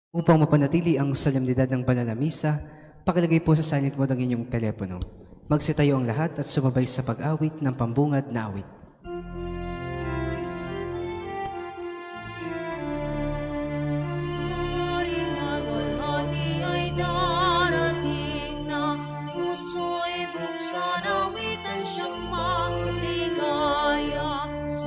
Upang mapanatili ang solemnidad ng banal na misa, pakilagay po sa silent mode ang inyong telepono. Magsitayo ang lahat at sumabay sa pag-awit ng pambungad na awit. Maringalwalhati ay darating na, puso'y buksan, awitan siyang magligaya.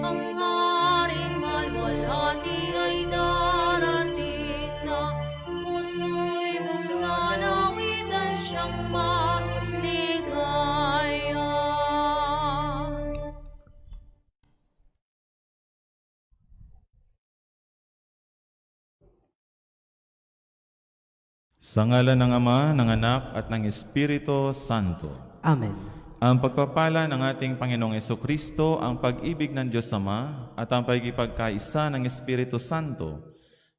Ang maringalwalhati ay darating na, puso'y buksan, awitan siyang magligaya. Sa ngalan ng Ama, ng Anak, at ng Espiritu Santo. Amen. Ang pagpapala ng ating Panginoong Jesucristo, ang pag-ibig ng Diyos Ama, at ang pagkipagkaisa ng Espiritu Santo,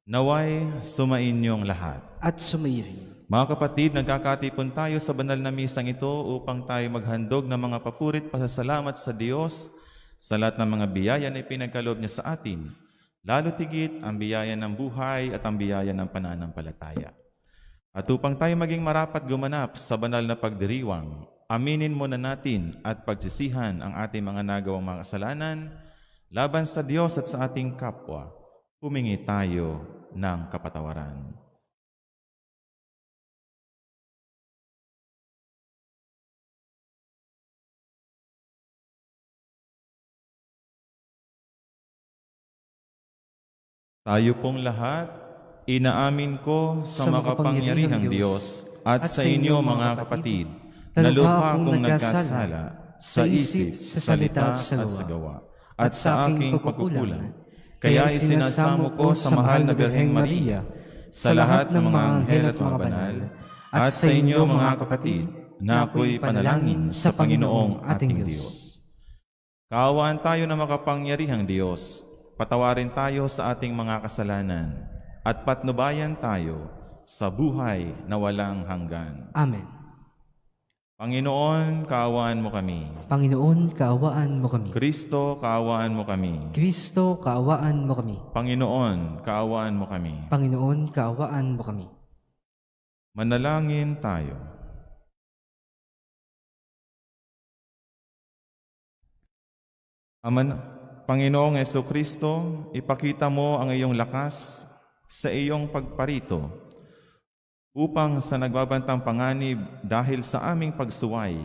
naway sumainyong lahat. At sumairin. Mga kapatid, nagkakatipon tayo sa banal na misang ito upang tayo maghandog ng mga papurit pasasalamat sa Diyos sa lahat ng mga biyaya na ipinagkaloob niya sa atin, lalo tigit ang biyaya ng buhay at ang biyaya ng pananampalataya. At upang tayo maging marapat gumanap sa banal na pagdiriwang, aminin muna natin at pagsisihan ang ating mga nagawang mga kasalanan laban sa Diyos at sa ating kapwa. Humingi tayo ng kapatawaran. Tayo pong lahat, inaamin ko sa makapangyarihang Diyos at sa inyo mga kapatid, na lubha akong nagkasala sa isip, sa salita at sa gawa, at sa aking pagkukulang. Kaya isinasamo ko sa mahal na Birheng Maria, sa lahat ng mga anghel at mga banal, at sa inyo mga kapatid, na ako'y panalangin sa Panginoong ating Diyos. Kaawaan tayo na makapangyarihang Diyos, patawarin tayo sa ating mga kasalanan, at patnubayan tayo sa buhay na walang hanggan. Amen. Panginoon, kaawaan mo kami. Panginoon, kaawaan mo kami. Kristo, kaawaan mo kami. Kristo, kaawaan mo kami. Panginoon, kaawaan mo kami. Panginoon, kaawaan mo kami. Manalangin tayo. Panginoong Jesucristo, ipakita mo ang iyong lakas sa iyong pagparito upang sa nagbabantang panganib dahil sa aming pagsuway,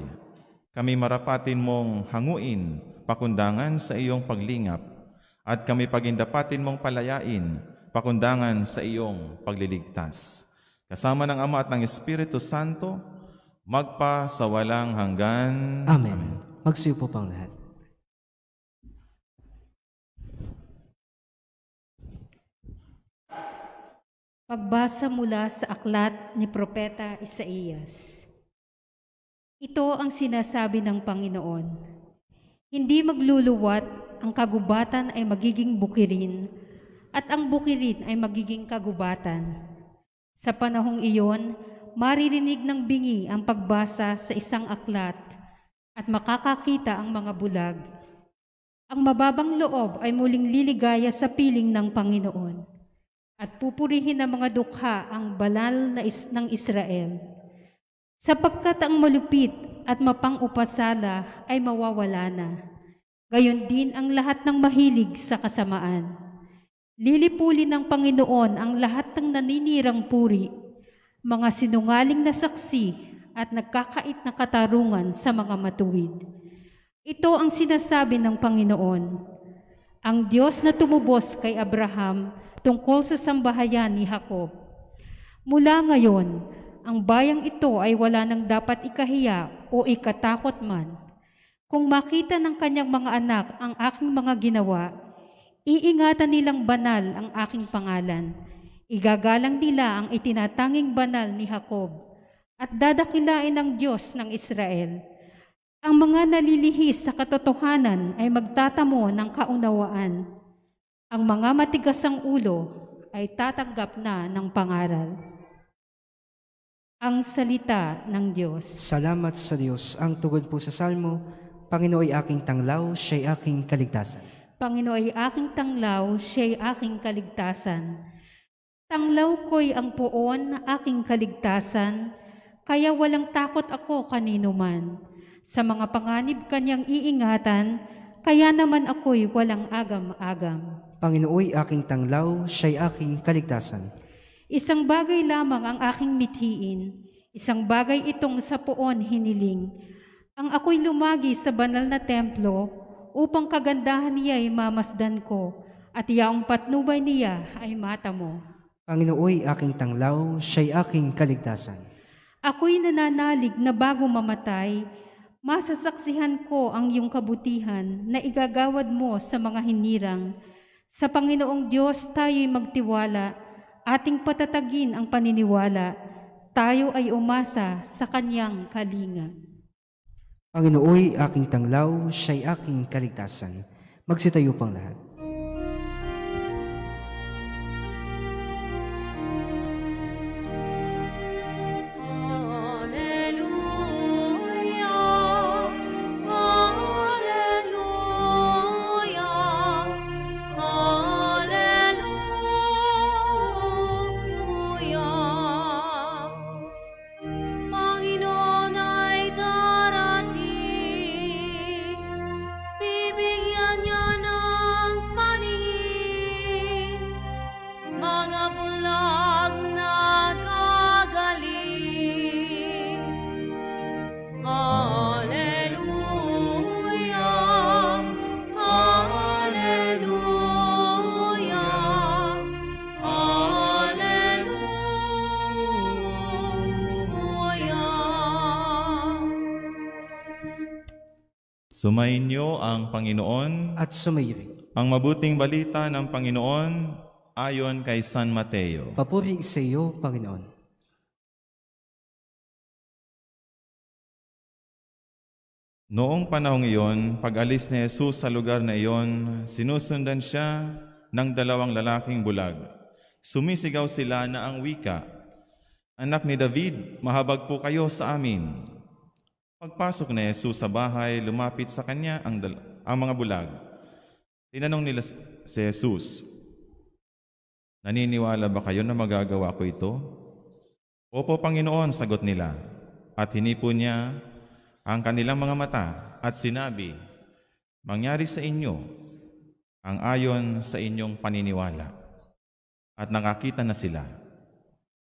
kami marapatin mong hanguin pakundangan sa iyong paglingap at kami pagindapatin mong palayain pakundangan sa iyong pagliligtas. Kasama ng Ama at ng Espiritu Santo, magpa sa walang hanggan. Amen. Magsiupo pang lahat. Pagbasa mula sa aklat ni Propeta Isaías. Ito ang sinasabi ng Panginoon. Hindi magluluwat, ang kagubatan ay magiging bukirin, at ang bukirin ay magiging kagubatan. Sa panahong iyon, maririnig ng bingi ang pagbasa sa isang aklat, at makakakita ang mga bulag. Ang mababang loob ay muling liligaya sa piling ng Panginoon. At pupurihin ng mga dukha ang banal ng Israel. Sapagkat ang malupit at mapang-upasala ay mawawala na. Gayon din ang lahat ng mahilig sa kasamaan. Lilipulin ng Panginoon ang lahat ng naninirang puri, mga sinungaling na saksi at nagkakait na katarungan sa mga matuwid. Ito ang sinasabi ng Panginoon, ang Diyos na tumubos kay Abraham tungkol sa sambahayan ni Jacob. Mula ngayon, ang bayang ito ay wala nang dapat ikahiya o ikatakot man. Kung makita ng kanyang mga anak ang aking mga ginawa, iingatan nilang banal ang aking pangalan. Igagalang nila ang itinatanging banal ni Jacob at dadakilain ng Diyos ng Israel. Ang mga nalilihis sa katotohanan ay magtatamo ng kaunawaan. Ang mga matigas ang ulo ay tatanggap na ng pangaral. Ang salita ng Diyos. Salamat sa Diyos. Ang tugon po sa Salmo, Panginoon ay aking tanglaw, siya'y aking kaligtasan. Panginoon ay aking tanglaw, siya'y aking kaligtasan. Tanglaw ko'y ang poon, aking kaligtasan, kaya walang takot ako kanino man. Sa mga panganib kanyang iingatan, kaya naman ako'y walang agam-agam. Panginooy aking tanglaw, siya'y aking kaligtasan. Isang bagay lamang ang aking mithiin, isang bagay itong sa poon hiniling. Ang ako'y lumagi sa banal na templo, upang kagandahan niya'y mamasdan ko, at yaong patnubay niya ay mata mo. Panginooy aking tanglaw, siya'y aking kaligtasan. Ako'y nananalig na bago mamatay, masasaksihan ko ang iyong kabutihan na igagawad mo sa mga hinirang. Sa Panginoong Diyos tayo'y magtiwala, ating patatagin ang paniniwala. Tayo ay umasa sa Kanyang kalinga. Panginooy aking tanglaw, siya'y aking kaligtasan. Magsitayo pang lahat. Panginoon ay darating, bibigyan niya ng paningin, mga bulag na gagaling. Hallelujah, hallelujah, hallelujah. Sumainyo ang Panginoon. At sumayirin. Ang mabuting balita ng Panginoon ayon kay San Mateo. Papuri sa iyo, Panginoon. Noong panahong iyon, pag-alis ni Jesus sa lugar na iyon, sinusundan siya ng 2 lalaking bulag. Sumisigaw sila na ang wika, "Anak ni David, mahabag po kayo sa amin." Pagpasok ni Jesus sa bahay, lumapit sa kanya ang mga bulag. Tinanong nila si Jesus, "Naniniwala ba kayo na magagawa ko ito?" "Opo, Panginoon," sagot nila. At hinipo niya ang kanilang mga mata at sinabi, "Mangyari sa inyo ang ayon sa inyong paniniwala." At nakakita na sila.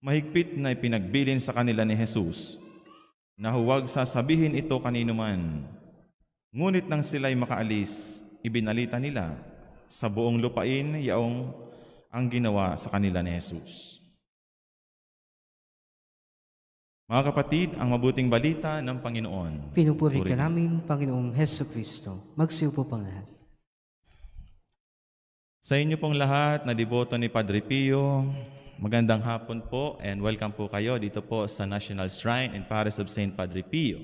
Mahigpit na ipinagbilin sa kanila ni Jesus na huwag sasabihin ito kanino man. Ngunit nang sila'y makaalis, ibinalita nila sa buong lupain yaong ang ginawa sa kanila ni Jesus. Mga kapatid, ang mabuting balita ng Panginoon. Pinupuri ka Purihin. namin, Panginoong Heso Kristo. Magsiupo pang lahat. Sa inyo pong lahat na deboto ni Padre Pio, magandang hapon po and welcome po kayo dito po sa National Shrine and Parish of St. Padre Pio.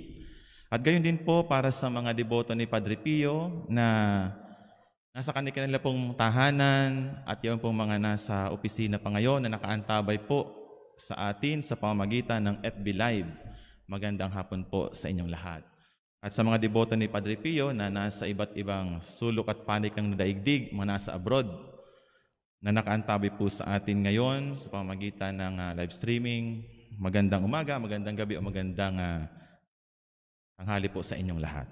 At gayon din po para sa mga deboto ni Padre Pio na nasa kanila pong tahanan at yung pong mga nasa opisina pa ngayon na nakaantabay po sa atin sa pamamagitan ng FB Live. Magandang hapon po sa inyong lahat. At sa mga deboto ni Padre Pio na nasa iba't ibang sulok at panig ng daigdig, mga nasa abroad, na nakaantabay po sa atin ngayon sa pamamagitan ng live streaming, magandang umaga, magandang gabi o magandang tanghali po sa inyong lahat.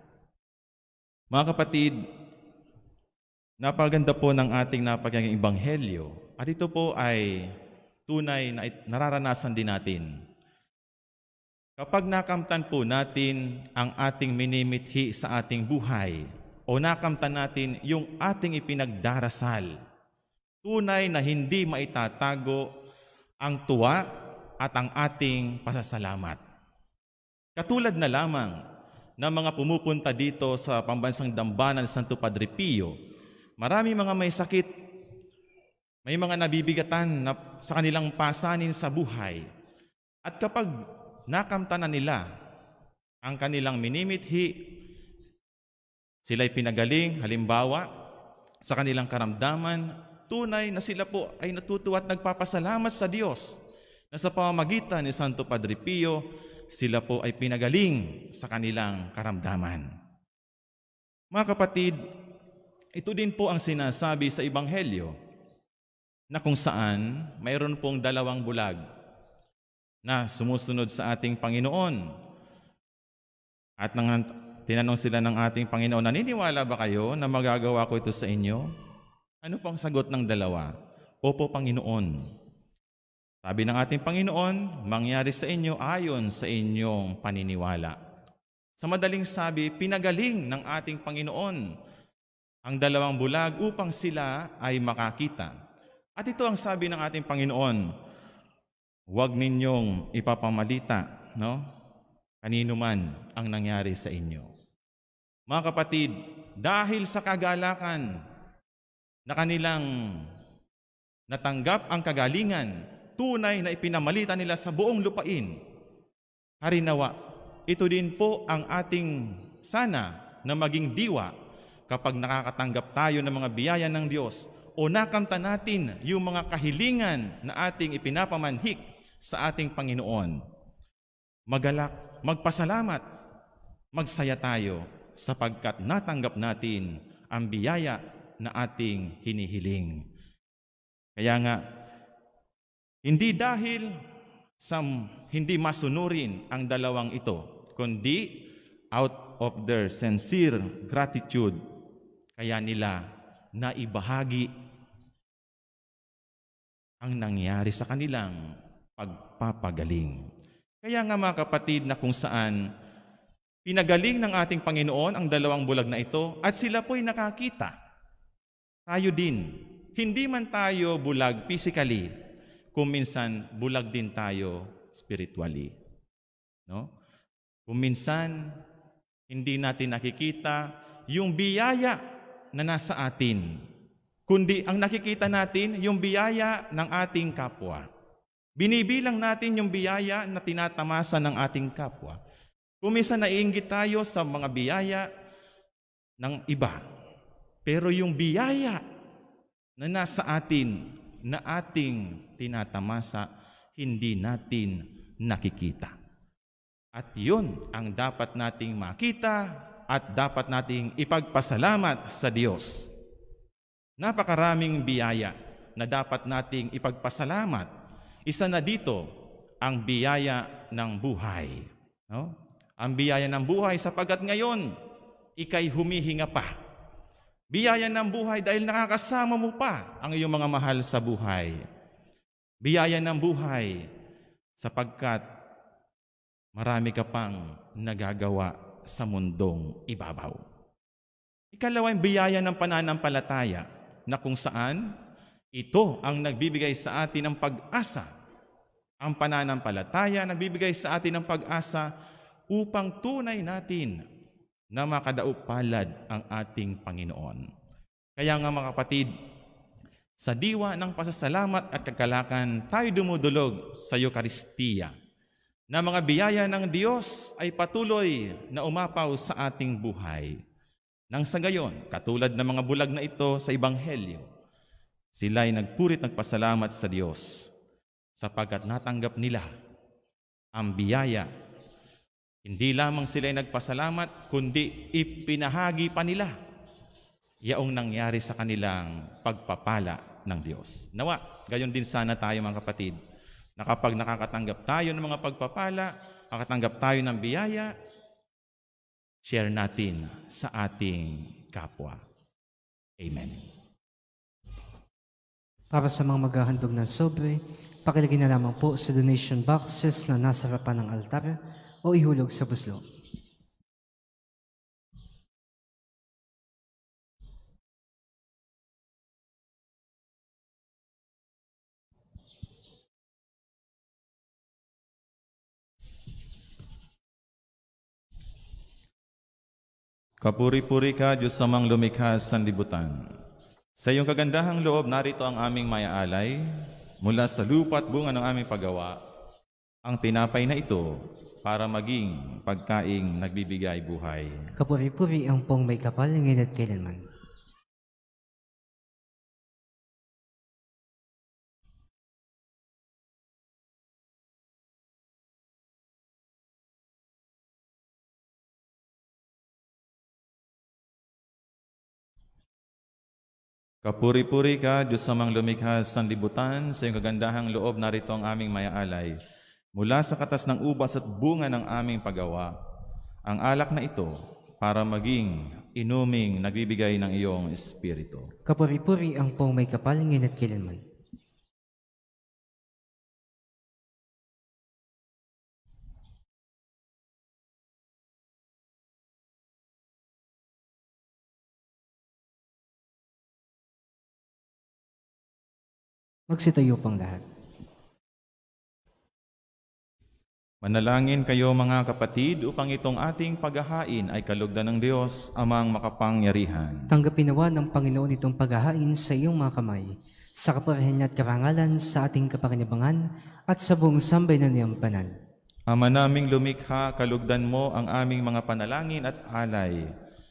Mga kapatid, napaganda po ng ating napakinggang ebanghelyo at ito po ay tunay na nararanasan din natin. Kapag nakamtan po natin ang ating minimithi sa ating buhay o nakamtan natin yung ating ipinagdarasal, tunay na hindi maitatago ang tuwa at ang ating pasasalamat. Katulad na lamang ng mga pumupunta dito sa pambansang dambana ng Santo Padre Pio, marami mga may sakit, may mga nabibigatan na sa kanilang pasanin sa buhay. At kapag nakamtan na nila ang kanilang minimithi, sila'y pinagaling, halimbawa, sa kanilang karamdaman, tunay na sila po ay natutuwa at nagpapasalamat sa Diyos na sa pamamagitan ni Santo Padre Pio, sila po ay pinagaling sa kanilang karamdaman. Mga kapatid, ito din po ang sinasabi sa Ebanghelyo na kung saan mayroon pong dalawang bulag na sumusunod sa ating Panginoon. At nang tinanong sila ng ating Panginoon, naniniwala ba kayo na magagawa ko ito sa inyo? Ano pang sagot ng dalawa? Opo, Panginoon. Sabi ng ating Panginoon, mangyari sa inyo ayon sa inyong paniniwala. Sa madaling sabi, pinagaling ng ating Panginoon ang dalawang bulag upang sila ay makakita. At ito ang sabi ng ating Panginoon, huwag ninyong ipapamalita, kanino man ang nangyari sa inyo. Mga kapatid, dahil sa kagalakan na kanilang natanggap ang kagalingan, tunay na ipinamalita nila sa buong lupain, harinawa, ito din po ang ating sana na maging diwa kapag nakakatanggap tayo ng mga biyaya ng Diyos o nakamta natin yung mga kahilingan na ating ipinapamanhik sa ating Panginoon. Magalak, magpasalamat, magsaya tayo sapagkat natanggap natin ang biyaya na ating hinihiling. Kaya nga, hindi dahil sa hindi masunurin ang dalawang ito, kundi out of their sincere gratitude, kaya nila naibahagi ang nangyari sa kanilang pagpapagaling. Kaya nga mga kapatid, na kung saan pinagaling ng ating Panginoon ang dalawang bulag na ito at sila po'y nakakita. Tayo din, hindi man tayo bulag physically, kung minsan bulag din tayo spiritually. Kung minsan hindi natin nakikita yung biyaya na nasa atin, kundi ang nakikita natin yung biyaya ng ating kapwa. Binibilang natin yung biyaya na tinatamasa ng ating kapwa. Kung minsan naiinggit tayo sa mga biyaya ng iba, pero yung biyaya na nasa atin, na ating tinatamasa, hindi natin nakikita. At yun ang dapat nating makita at dapat nating ipagpasalamat sa Diyos. Napakaraming biyaya na dapat nating ipagpasalamat. Isa na dito ang biyaya ng buhay. Ang biyaya ng buhay sapagkat ngayon, ika'y humihinga pa. Biyaya ng buhay dahil nakakasama mo pa ang iyong mga mahal sa buhay. Biyaya ng buhay sapagkat marami ka pang nagagawa sa mundong ibabaw. Ikalawa, ang biyaya ng pananampalataya na kung saan ito ang nagbibigay sa atin ng pag-asa. Ang pananampalataya nagbibigay sa atin ng pag-asa upang tunay natin na makadaupalad ang ating Panginoon. Kaya nga mga kapatid, sa diwa ng pasasalamat at kagalakan, tayo dumudulog sa Eucharistia na mga biyaya ng Diyos ay patuloy na umapaw sa ating buhay. Nang sa gayon, katulad ng mga bulag na ito sa Ebanghelyo, sila ay nagpurit nagpasalamat sa Diyos sapagkat natanggap nila ang biyaya. Hindi lamang sila ay nagpasalamat, kundi ipinahagi pa nila yaong nangyari sa kanilang pagpapala ng Diyos. Nawa, gayon din sana tayo mga kapatid, na kapag nakakatanggap tayo ng mga pagpapala, nakakatanggap tayo ng biyaya, share natin sa ating kapwa. Amen. Para sa mga maghahandog ng sobre, pakilagay na lamang po sa donation boxes na nasa harapan ng altar o ihulog sa buslo. Kapuri-puri ka, Diyos amang lumikha sa sanlibutan. Sa iyong kagandahang loob, narito ang aming mayaalay mula sa lupa at bunga ng aming paggawa, ang tinapay na ito para maging pagkaing nagbibigay buhay. Kapuri-puri ang pong may kapal ngayon at kailanman. Kapuri-puri ka, Diyos amang lumikha sa libutan, sa iyong kagandahang loob narito ang aming mayaalay. Mula sa katas ng ubas at bunga ng aming paggawa, ang alak na ito para maging inuming nagbibigay ng iyong Espiritu. Kapuri-puri ang pong may kapal ngayon at kailanman. Magsitayo pang lahat. Manalangin kayo mga kapatid upang itong ating paghahain ay kalugdan ng Diyos amang makapangyarihan. Tanggapin nawa ng Panginoon itong paghahain sa iyong mga kamay, sa kapurihan niya at karangalan sa ating kapakinabangan at sa buong sambay na niyang banal. Ama naming lumikha, kalugdan mo ang aming mga panalangin at alay.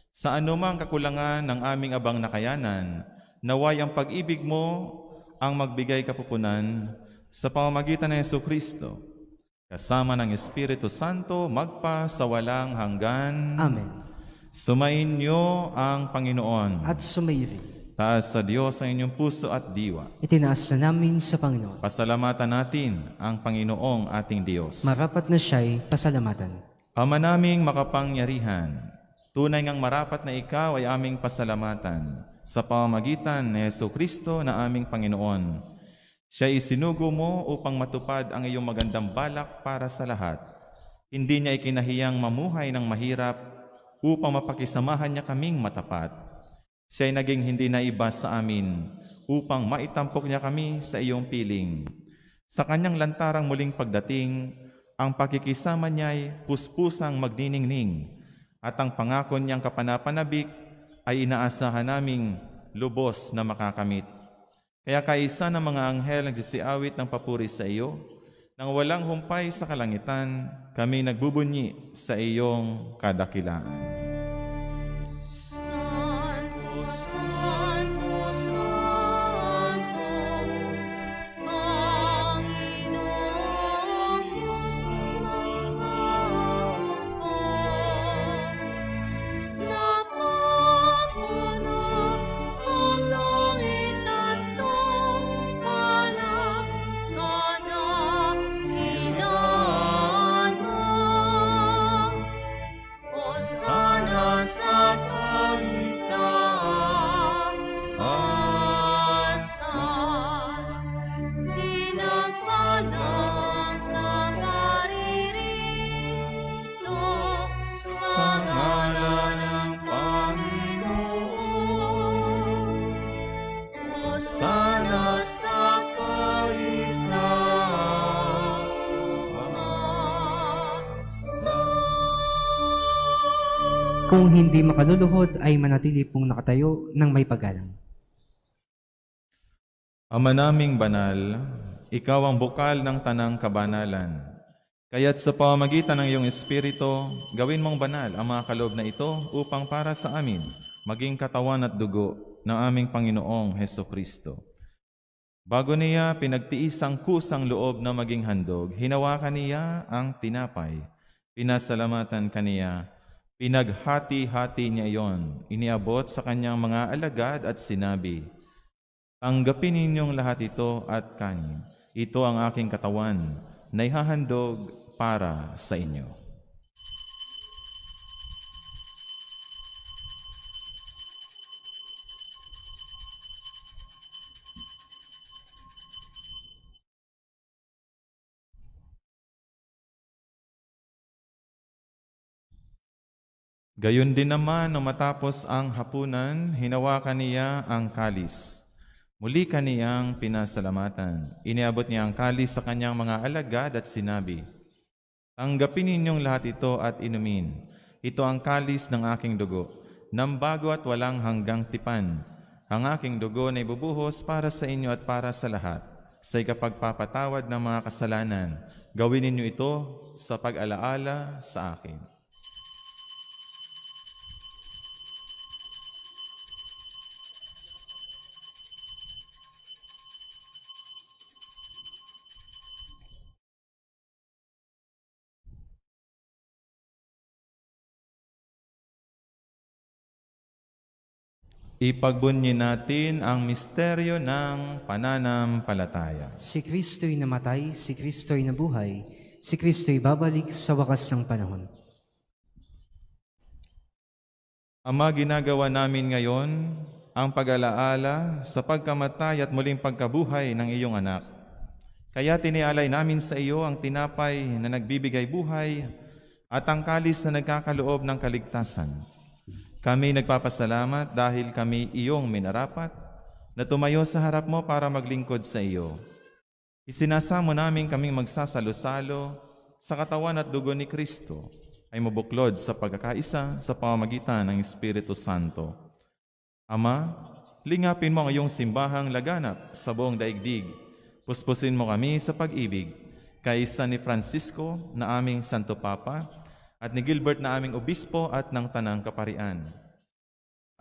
Sa anumang kakulangan ng aming abang nakayanan, naway ang pag-ibig mo ang magbigay kapupunan sa pamamagitan ng Jesucristo, kasama ng Espiritu Santo, magpa sa walang hanggan. Amen. Sumayin niyo ang Panginoon. At sumayirin. Taas sa Diyos ang inyong puso at diwa. Itinaas na namin sa Panginoon. Pasalamatan natin ang Panginoong ating Diyos. Marapat na siya'y pasalamatan. Ama naming makapangyarihan, tunay ngang marapat na ikaw ay aming pasalamatan sa pamamagitan ni Jesucristo na aming Panginoon. Siya isinugo mo upang matupad ang iyong magandang balak para sa lahat. Hindi niya ikinahiyang mamuhay ng mahirap upang mapakisamahan niya kaming matapat. Siya ay naging hindi naiba sa amin upang maitampok niya kami sa iyong piling. Sa kanyang lantarang muling pagdating, ang pakikisama niya ay puspusang magniningning at ang pangako niyang kapanapanabik ay inaasahan naming lubos na makakamit. Kaya kaisa ng mga anghel nagsisiawit ng papuri sa iyo, nang walang humpay sa kalangitan, kami nagbubunyi sa iyong kadakilaan. Santo, Santo, Santo, Panginoong Diyos ng harapan. Napapuno ang langit at lupa na kadakilaan mo. Hosana sa kaitaasan, pinagpalang na maririto sa ngalan ng Panginoon. Hosana sa kaitaasan. Kung hindi makaluluhod ay manatili pong nakatayo ng may paggalang. Ama naming banal, ikaw ang bukal ng tanang kabanalan. Kaya't sa pamamagitan ng iyong Espiritu, gawin mong banal ang mga kaloob na ito upang para sa amin maging katawan at dugo ng aming Panginoong Hesukristo. Bago niya pinagtiis ang kusang loob na maging handog, hinawakan niya ang tinapay. Pinasalamatan kaniya, pinaghati-hati niya iyon, iniabot sa kanyang mga alagad at sinabi, "Tanggapin ninyong lahat ito at kanin. Ito ang aking katawan na ihahandog para sa inyo." Gayon din naman, nung matapos ang hapunan, hinawakan niya ang kalis. Muli kaniyang pinasalamatan. Iniabot niya ang kalis sa kanyang mga alagad at sinabi, "Tanggapin ninyong lahat ito at inumin. Ito ang kalis ng aking dugo, ng bago at walang hanggang tipan. Ang aking dugo na ibubuhos para sa inyo at para sa lahat, sa ikapagpapatawad ng mga kasalanan. Gawin ninyo ito sa pag-alaala sa akin." Ipagbunyin natin ang misteryo ng pananampalataya. Si Kristo'y namatay, si Kristo'y nabuhay, si Kristo'y babalik sa wakas ng panahon. Ama, ginagawa namin ngayon ang pag-alaala sa pagkamatay at muling pagkabuhay ng iyong anak. Kaya tinialay namin sa iyo ang tinapay na nagbibigay buhay at ang kalis na nagkakaloob ng kaligtasan. Kami nagpapasalamat dahil kami iyong minarapat na tumayo sa harap mo para maglingkod sa iyo. Isinasamo namin kaming magsasalo-salo sa katawan at dugo ni Kristo ay mabuklod sa pagkakaisa sa pamamagitan ng Espiritu Santo. Ama, lingapin mo ang iyong simbahang laganap sa buong daigdig. Puspusin mo kami sa pag-ibig, kaisa ni Francisco na aming Santo Papa at ni Gilbert na aming obispo at ng Tanang Kaparian.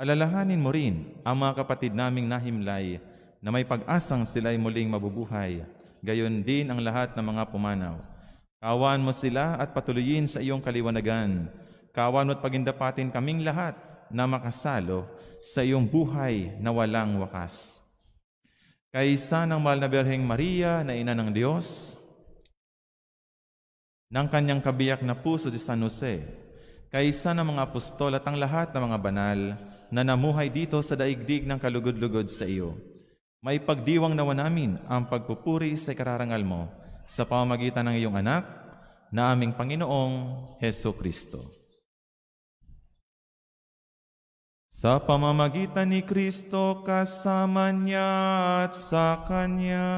Alalahanin mo rin ang mga kapatid naming nahimlay na may pag-asang sila'y muling mabubuhay, gayon din ang lahat ng mga pumanaw. Kawan mo sila at patuloyin sa iyong kaliwanagan. Kawan mo at pagindapatin kaming lahat na makasalo sa iyong buhay na walang wakas. Kaisa ng mahal na Birheng Maria na Ina ng Diyos, ng kanyang kabiyak na puso si San Jose, kaisa ng mga apostol at ang lahat ng mga banal na namuhay dito sa daigdig ng kalugod-lugod sa iyo. May pagdiwang nawa namin ang pagpupuri sa ikararangal mo sa pamamagitan ng iyong anak na aming Panginoong Heso Kristo. Sa pamamagitan ni Kristo, kasama niya at sa Kanya,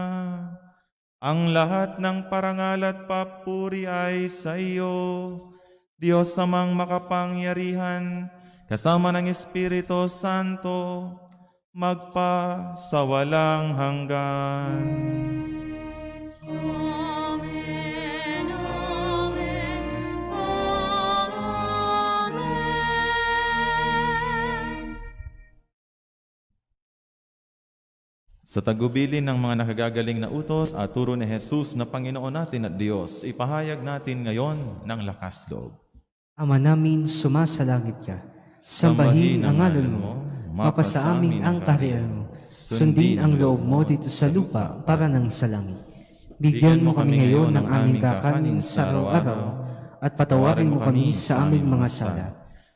ang lahat ng parangal at papuri ay sa iyo, Diyos Amang makapangyarihan, kasama ng Espiritu Santo, magpa sa walang hanggan. Amen, amen, amen. Sa tagubilin ng mga nakagagaling na utos at turo ni Jesus na Panginoon natin at Diyos, ipahayag natin ngayon ng lakas loob. Ama namin, sumasalangit ka. Sambahin ang ngalan mo. Mapasa amin ang kaharian mo. Sundin ang loob mo dito sa lupa para ng sa langit. Bigyan mo kami ngayon ng aming kakanin sa araw-araw at patawarin mo kami sa aming mga sala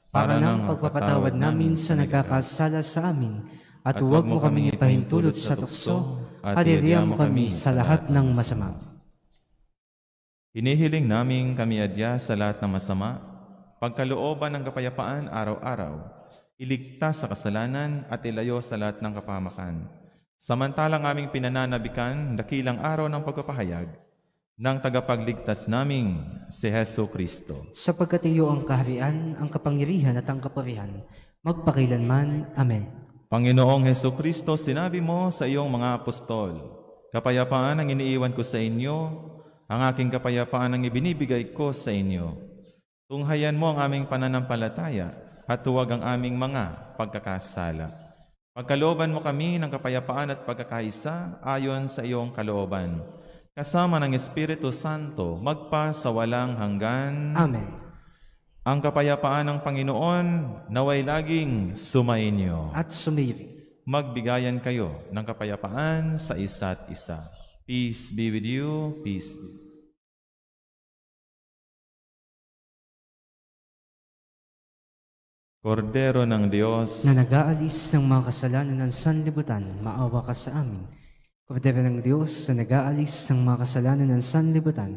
para ng pagpapatawad namin sa nagkakasala sa amin. At huwag mo kaming ipahintulot sa tukso, at iriyan mo kami sa lahat ng masama. Hinihiling namin kami adya sa lahat ng masama, pagkalooban ng kapayapaan araw-araw, iligtas sa kasalanan at ilayo sa lahat ng kapahamakan. Samantalang aming pinananabikan, dakilang araw ng pagpapahayag ng tagapagligtas naming si Heso Kristo. Sapagkat iyo ang kaharian, ang kapangyarihan at ang kapurihan, magpakailanman. Amen. Panginoong Heso Kristo, sinabi mo sa iyong mga apostol, kapayapaan ang iniiwan ko sa inyo, ang aking kapayapaan ang ibinibigay ko sa inyo. Tunghayan mo ang aming pananampalataya at huwag ang aming mga pagkakasala. Pagkalooban mo kami ng kapayapaan at pagkakaisa ayon sa iyong kalooban. Kasama ng Espiritu Santo, magpa sa walang hanggan. Amen. Ang kapayapaan ng Panginoon naway laging sumainyo. At sumiri. Magbigayan kayo ng kapayapaan sa isa't isa. Peace be with you. Peace be. Kordero ng Diyos, Na nag-aalis ng mga kasalanan ng sanlibutan, maawa ka sa amin. Kordero ng Diyos, na nag-aalis ng mga kasalanan ng sanlibutan,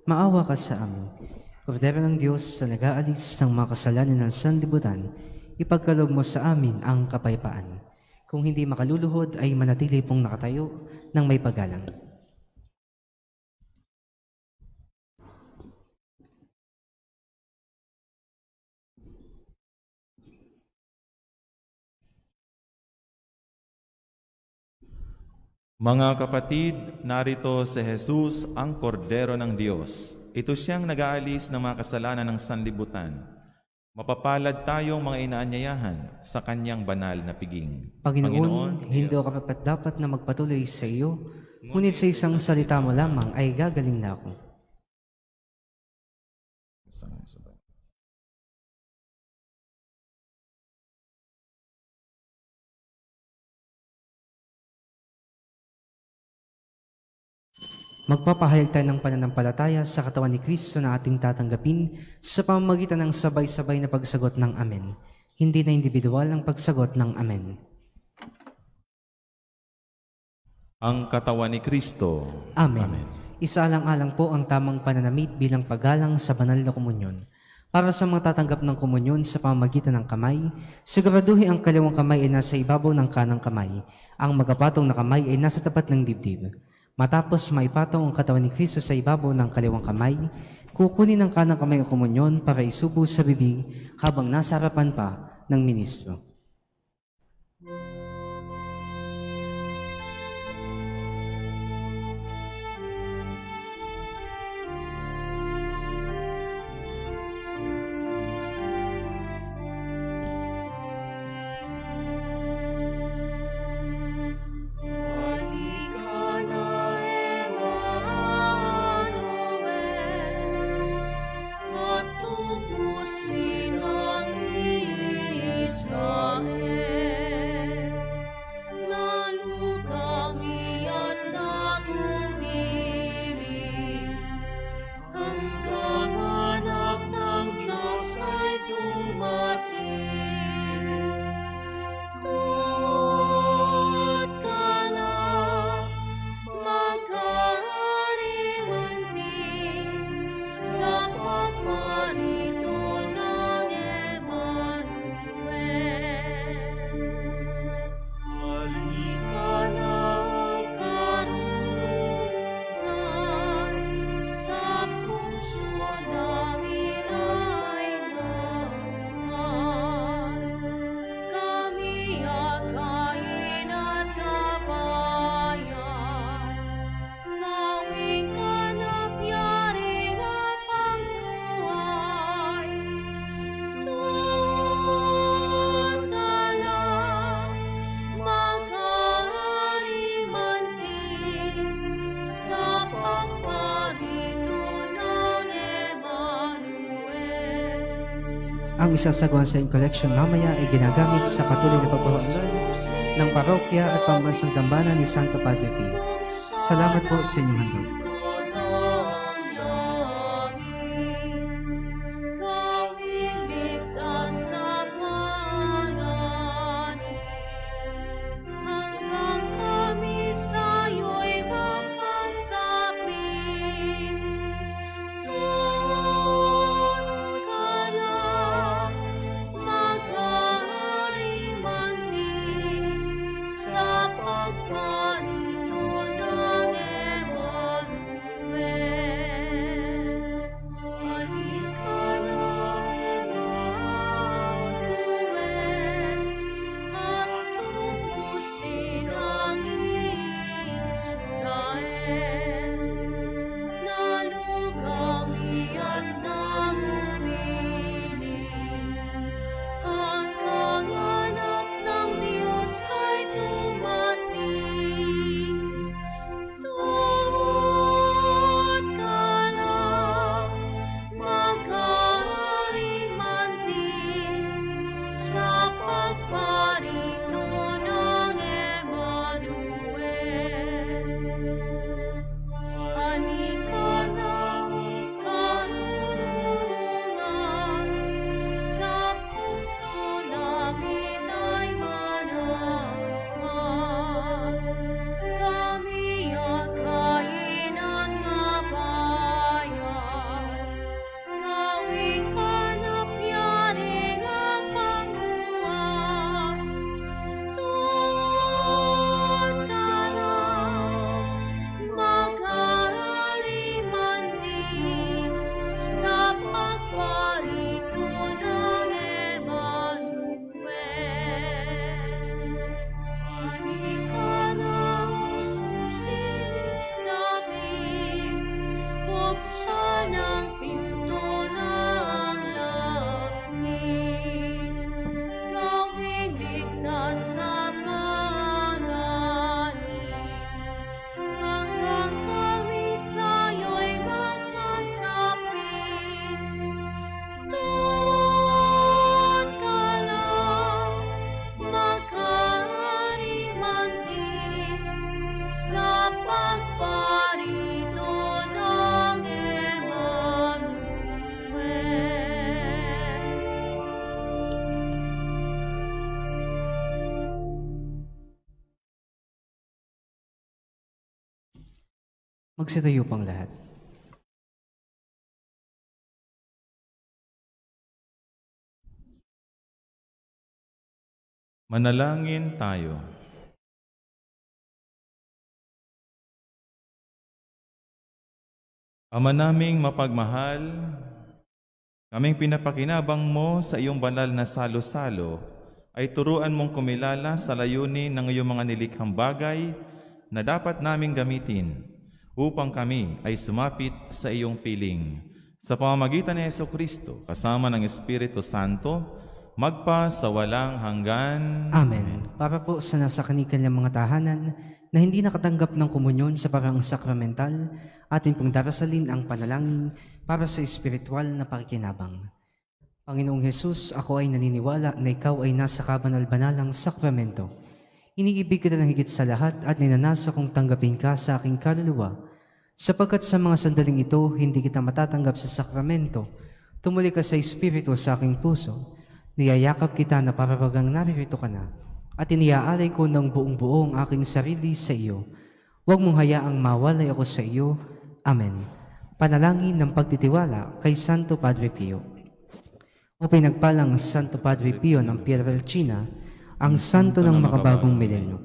maawa ka sa amin. Kordero ng Diyos, na nag-aalis ng mga kasalanan ng sanlibutan, ipagkaloob mo sa amin ang kapayapaan. Kung hindi makaluluhod, ay manatili pong nakatayo ng may paggalang. mga kapatid, narito si Jesus, ang Kordero ng Diyos. Ito siyang nag-aalis ng mga kasalanan ng sanlibutan. Mapapalad tayong mga inaanyayahan sa kanyang banal na piging. Panginoon, hindi ako dapat na magpatuloy sa iyo, ngunit sa isang salita mo lamang ay gagaling na ako. Magpapahayag tayo ng pananampalataya sa katawan ni Kristo na ating tatanggapin sa pamamagitan ng sabay-sabay na pagsagot ng Amen. Hindi na individual ang pagsagot ng Amen. Ang katawan ni Kristo. Amen. Isaalang-alang po ang tamang pananamit bilang paggalang sa banal na komunyon. Para sa mga tatanggap ng komunyon sa pamamagitan ng kamay, siguraduhin ang kaliwang kamay ay nasa ibabaw ng kanang kamay. Ang magapatong na kamay ay nasa tapat ng dibdib. Matapos maipatong ang katawan ni Kristo sa ibabaw ng kaliwang kamay, kukunin ang kanang kamay ang komunyon para isubo sa bibig habang nasa harapan pa ng ministro. Ang isasagawa sa collection mamaya ay ginagamit sa patuloy na pagpapaunlad ng parokya at pambansang dambana ni Santo Padre Pio. Salamat po sa inyong handog. Sa pagparito ng Emmanuel. Magsitayo pang lahat. Manalangin tayo. Ama naming mapagmahal, kaming pinapakinabang mo sa iyong banal na salo-salo, ay turuan mong kumilala sa layunin ng iyong mga nilikhang bagay na dapat naming gamitin upang kami ay sumapit sa iyong piling. Sa pamamagitan ni Jesucristo, kasama ng Espiritu Santo, magpa sa walang hanggan. Amen. Para po sa nasa kanilang mga tahanan na hindi nakatanggap ng komunyon sa parang sakramental, atin pong darasalin ang panalangin para sa espiritual na pakikinabang. Panginoong Hesus, ako ay naniniwala na ikaw ay nasa kabanal-banalang sakramento. Iniibig kita ng higit sa lahat at ninanasa kong tanggapin ka sa aking kaluluwa. Sapagkat sa mga sandaling ito, hindi kita matatanggap sa sakramento. Tumuli ka sa espiritu sa aking puso. Niyayakap kita na parabagang naririto ka na. At iniaalay ko ng buong-buo ang aking sarili sa iyo. Huwag mong hayaang mawalay ako sa iyo. Amen. Panalangin ng pagtitiwala kay Santo Padre Pio. O pinagpalang Santo Padre Pio ng Pietrelcina, ang santo ng makabagong milenyo.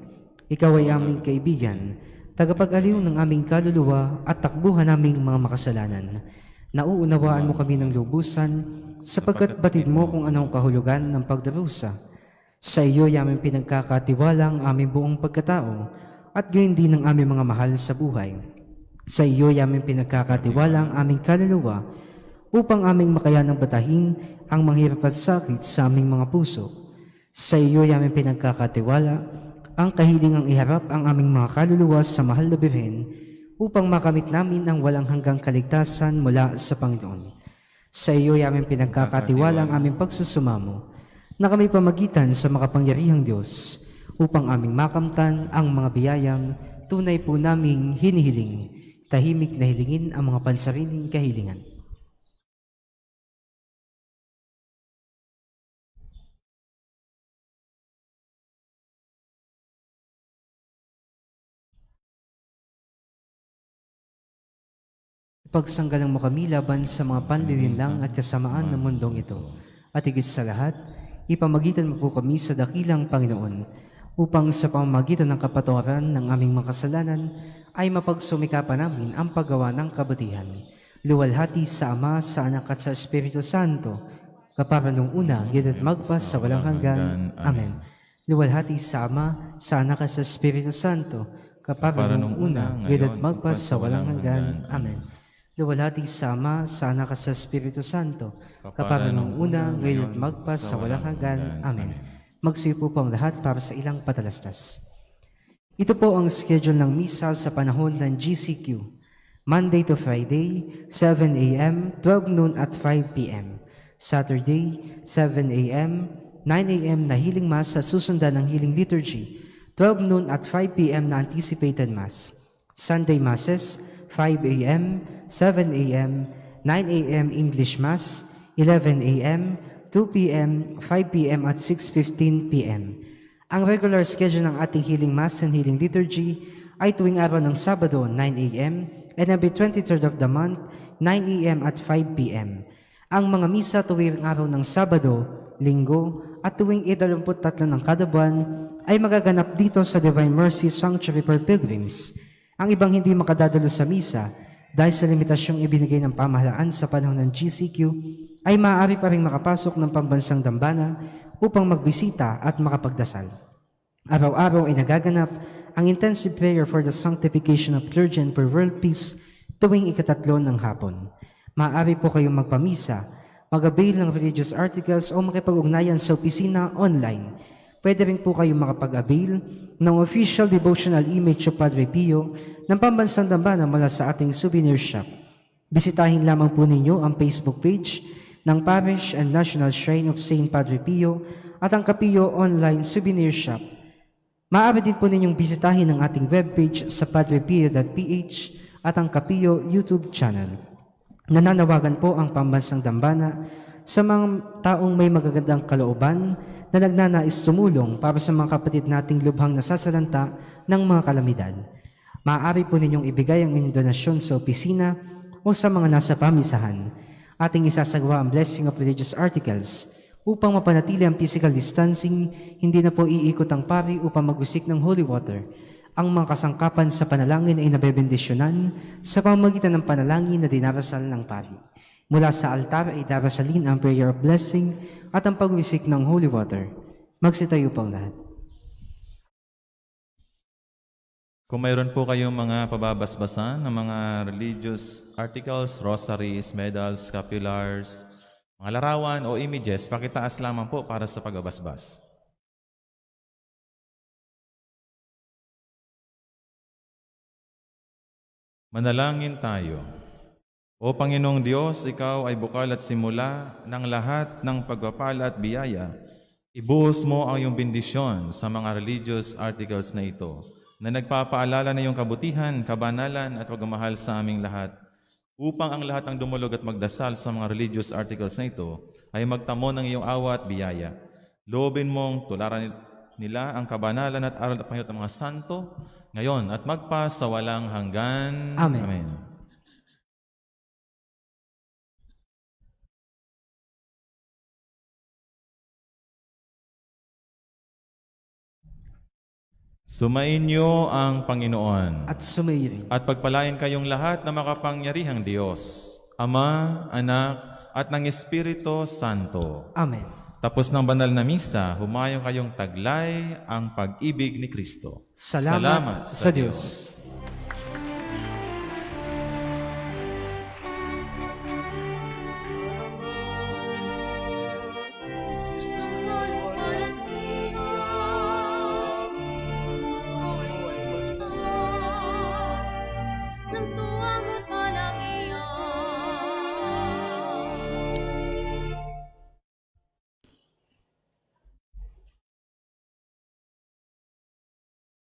Ikaw ay aming kaibigan, tagapag-aliw ng aming kaluluwa at takbuhan naming mga makasalanan. Nauunawaan mo kami ng lubusan, sapagkat batid mo kung anong kahulugan ng pagdarusa. Sa iyo ay aming pinagkakatiwala ang aming buong pagkatao, at gayon din ang aming mga mahal sa buhay. Sa iyo ay aming pinagkakatiwala ang aming kaluluwa, upang aming makayanang batahin ang mga hirap at sakit sa aming mga puso. Sa iyo ay aming pinagkakatiwala ang kahilingang iharap ang aming mga kaluluwa sa mahal na Birhen, upang makamit namin ang walang hanggang kaligtasan mula sa Panginoon. Sa iyo ay aming pinagkakatiwala ang aming pagsusumamo, na kami pamagitan sa makapangyarihang Diyos, upang aming makamtan ang mga biyayang tunay po naming hinihiling, tahimik na hilingin ang mga pansariling kahilingan. Pagsanggalang mo kami laban sa mga panlilinlang at kasamaan ng mundong ito. At higit sa lahat, ipamagitan mo po kami sa dakilang Panginoon, upang sa pamamagitan ng kapatawaran ng aming mga kasalanan, ay mapagsumikapan namin ang paggawa ng kabutihan. Luwalhati sa Ama, sa Anak at sa Espiritu Santo, kapara nung una, ngayon at magpas sa walang hanggan. Amen. Luwalhati sa Ama, sa Anak at sa Espiritu Santo, kapara nung una, ngayon at magpas sa walang hanggan. Amen. Luwalhati sa Ama, sa Anak at sa Espiritu Santo, kapara nung una, ngayon at magpas sa walang hanggan. Amen. Magsipo po ang lahat para sa ilang patalastas. Ito po ang schedule ng misa sa panahon ng GCQ. Monday to Friday, 7 a.m., 12 noon at 5 p.m. Saturday, 7 a.m., 9 a.m. na healing mass sa susundan ng healing liturgy, 12 noon at 5 p.m. na anticipated mass. Sunday masses, 5 a.m., 7 a.m., 9 a.m. English Mass, 11 a.m., 2 p.m., 5 p.m. at 6:15 p.m. Ang regular schedule ng ating healing Mass and healing liturgy ay tuwing araw ng Sabado, 9 a.m. and every 23rd of the month, 9 a.m. at 5 p.m. Ang mga misa tuwing araw ng Sabado, Linggo at tuwing 23 ng kada buwan ay magaganap dito sa Divine Mercy Sanctuary for Pilgrims. Ang ibang hindi makadadalo sa misa dahil sa limitasyong ibinigay ng pamahalaan sa panahon ng GCQ ay maaari pa rin makapasok ng pambansang dambana upang magbisita at makapagdasal. Araw-araw ay nagaganap ang intensive prayer for the sanctification of clergy and for world peace tuwing ikatatlo ng hapon. Maaari po kayong magpamisa, mag-avail ng religious articles o makipag-ugnayan sa opisina online. Pwede rin po kayong makapag-avail ng official devotional image of Padre Pio ng pambansang dambana mula sa ating souvenir shop. Bisitahin lamang po ninyo ang Facebook page ng Parish and National Shrine of St. Padre Pio at ang Kapio Online Souvenir Shop. Maaari din po ninyong bisitahin ang ating webpage sa padrepio.ph at ang Kapio YouTube channel. Nananawagan po ang pambansang dambana sa mga taong may magagandang kalooban na nagnanais tumulong para sa mga kapatid nating lubhang nasasalanta ng mga kalamidad. Maaari po ninyong ibigay ang inyong donasyon sa opisina o sa mga nasa pamisahan. Ating isasagawa ang blessing of religious articles upang mapanatili ang physical distancing. Hindi na po iikot ang pari upang magusik ng holy water. Ang mga kasangkapan sa panalangin ay nabebendisyonan sa pamamagitan ng panalangin na dinarasal ng pari. Mula sa altar ay darasalin ang prayer of blessing at ang pagwisik ng holy water. Magsitayo pang lahat. Kung mayroon po kayong mga pababasbasan ng mga religious articles, rosaries, medals, scapulars, mga larawan o images, pakitaas lamang po para sa pagbabasbas. Manalangin tayo. O Panginoong Diyos, Ikaw ay bukal at simula ng lahat ng pagpapala at biyaya. Ibuhos mo ang iyong bendisyon sa mga religious articles na ito, na nagpapaalala na iyong kabutihan, kabanalan at pagmamahal sa aming lahat, upang ang lahat ng dumulog at magdasal sa mga religious articles na ito ay magtamo ng iyong awa at biyaya. Loobin mong tularan nila ang kabanalan at aral at pangyayari ng mga santo, ngayon at magpa sa walang hanggan. Amen. Amen. Sumainyo ang Panginoon. At sumayin. At pagpalain kayong lahat na makapangyarihang Diyos, Ama, Anak, at ng Espiritu Santo. Amen. Tapos ng banal na misa, humayo kayong taglay ang pag-ibig ni Kristo. Salamat sa Diyos.